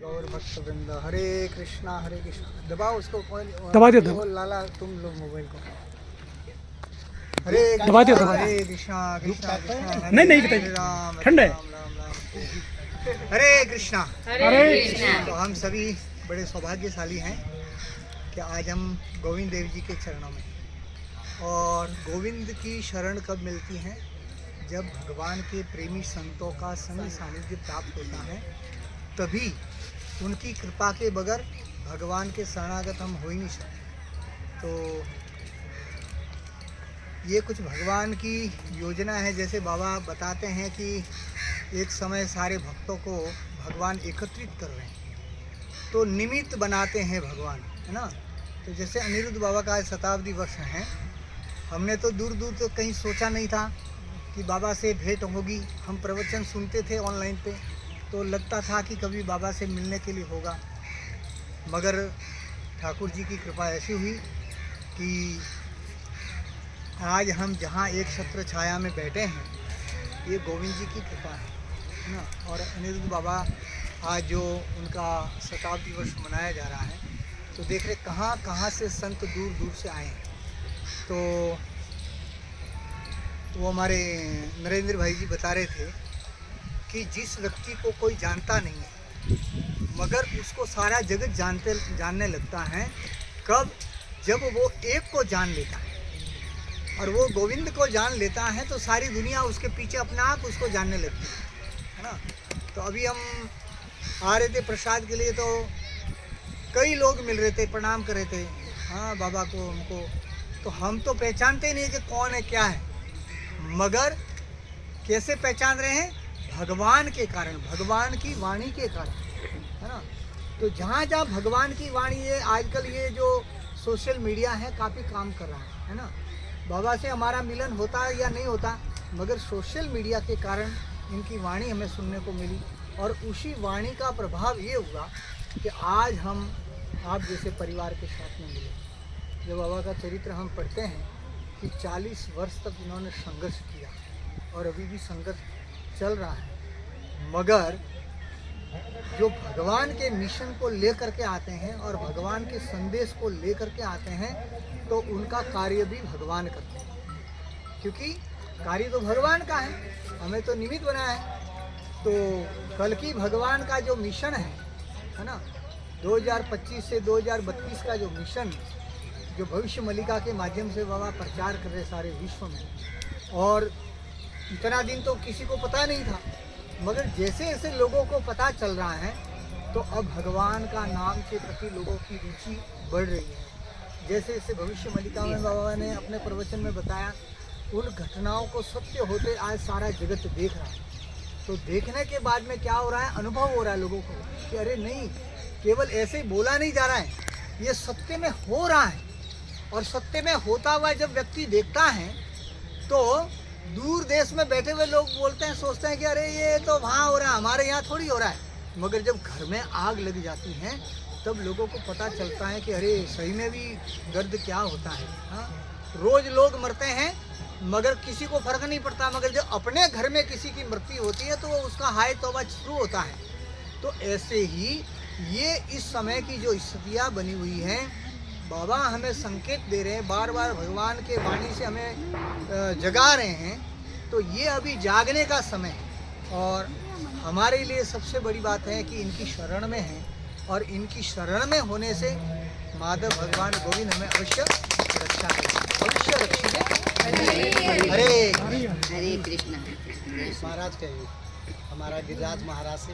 गौर भक्त वृंद हरे कृष्णा दबाओ उसको। दबा दिया दबा लाला तुम लोग मोबाइल को हरे दबा दिया दबा हरे कृष्णा कृष्णा कृष्णा नहीं नहीं हरे बताइए राम ठंड है। राम राम राम हरे कृष्णा। तो हम सभी बड़े सौभाग्यशाली हैं कि आज हम गोविंद देव जी के चरणों में, और गोविंद की शरण कब मिलती है? जब भगवान के प्रेमी संतों का संग सानिध्य प्राप्त होता है, तभी उनकी कृपा के बगैर भगवान के शरणागत हम हो ही नहीं सकते। तो ये कुछ भगवान की योजना है। जैसे बाबा बताते हैं कि एक समय सारे भक्तों को भगवान एकत्रित कर रहे हैं, तो निमित्त बनाते हैं भगवान, है ना। तो जैसे अनिरुद्ध बाबा का शताब्दी वर्ष है, हमने तो दूर दूर तक कहीं सोचा नहीं था कि बाबा से भेंट होगी। हम प्रवचन सुनते थे ऑनलाइन पे, तो लगता था कि कभी बाबा से मिलने के लिए होगा, मगर ठाकुर जी की कृपा ऐसी हुई कि आज हम जहाँ एक छत्र छाया में बैठे हैं, ये गोविंद जी की कृपा है ना। और अनिरुद्ध बाबा आज जो उनका शताब्दी वर्ष मनाया जा रहा है, तो देख रहे कहाँ कहाँ से संत दूर दूर से आए हैं। तो वो हमारे नरेंद्र भाई जी बता रहे थे कि जिस व्यक्ति को कोई जानता नहीं है, मगर उसको सारा जगत जानने लगता है, कब? जब वो एक को जान लेता है, और वो गोविंद को जान लेता है, तो सारी दुनिया उसके पीछे अपने आप उसको जानने लगती है ना। तो अभी हम आ रहे थे प्रसाद के लिए, तो कई लोग मिल रहे थे, प्रणाम कर रहे थे, हाँ बाबा को, हमको। तो हम तो पहचानते ही नहीं कि कौन है क्या है, मगर कैसे पहचान रहे हैं? भगवान के कारण, भगवान की वाणी के कारण, है ना। तो जहाँ जहाँ भगवान की वाणी है, आजकल ये जो सोशल मीडिया है काफ़ी काम कर रहा है ना। बाबा से हमारा मिलन होता है या नहीं होता, मगर सोशल मीडिया के कारण इनकी वाणी हमें सुनने को मिली, और उसी वाणी का प्रभाव ये हुआ कि आज हम आप जैसे परिवार के साथ में मिले। जब बाबा का चरित्र हम पढ़ते हैं कि 40 वर्ष तक इन्होंने संघर्ष किया, और अभी भी संघर्ष चल रहा है, मगर जो भगवान के मिशन को लेकर के आते हैं और भगवान के संदेश को लेकर के आते हैं, तो उनका कार्य भी भगवान करते हैं, क्योंकि कार्य तो भगवान का है, हमें तो निमित्त बनाया है। तो कल की भगवान का जो मिशन है ना, 2025 से 2032 का जो मिशन, जो भविष्य मलिका के माध्यम से बाबा प्रचार कर रहे सारे विश्व में, और इतना दिन तो किसी को पता नहीं था, मगर जैसे जैसे लोगों को पता चल रहा है, तो अब भगवान का नाम के प्रति लोगों की रुचि बढ़ रही है। जैसे जैसे भविष्य मलिका में बाबा ने अपने प्रवचन में बताया, उन घटनाओं को सत्य होते आज सारा जगत देख रहा है। तो देखने के बाद में क्या हो रहा है? अनुभव हो रहा है लोगों को कि अरे नहीं, केवल ऐसे ही बोला नहीं जा रहा है, ये सत्य में हो रहा है। और सत्य में होता हुआ जब व्यक्ति देखता है, तो दूर देश में बैठे हुए लोग बोलते हैं, सोचते हैं कि अरे ये तो वहाँ हो रहा है, हमारे यहाँ थोड़ी हो रहा है। मगर जब घर में आग लग जाती है, तब लोगों को पता चलता है कि अरे सही में भी दर्द क्या होता है। हाँ, रोज लोग मरते हैं, मगर किसी को फर्क नहीं पड़ता, मगर जब अपने घर में किसी की मृत्यु होती है, तो उसका हाय तौबा शुरू होता है। तो ऐसे ही ये इस समय की जो स्थितियाँ बनी हुई हैं, बाबा हमें संकेत दे रहे हैं, बार बार भगवान के वाणी से हमें जगा रहे हैं। तो ये अभी जागने का समय है, और हमारे लिए सबसे बड़ी बात है कि इनकी शरण में है, और इनकी शरण में होने से माधव भगवान गोविंद हमें अवश्य रक्षा करें, अवश्य रक्षिए। हरे हरे कृष्णा। महाराज कहिए, हमारा गिरिराज महाराज से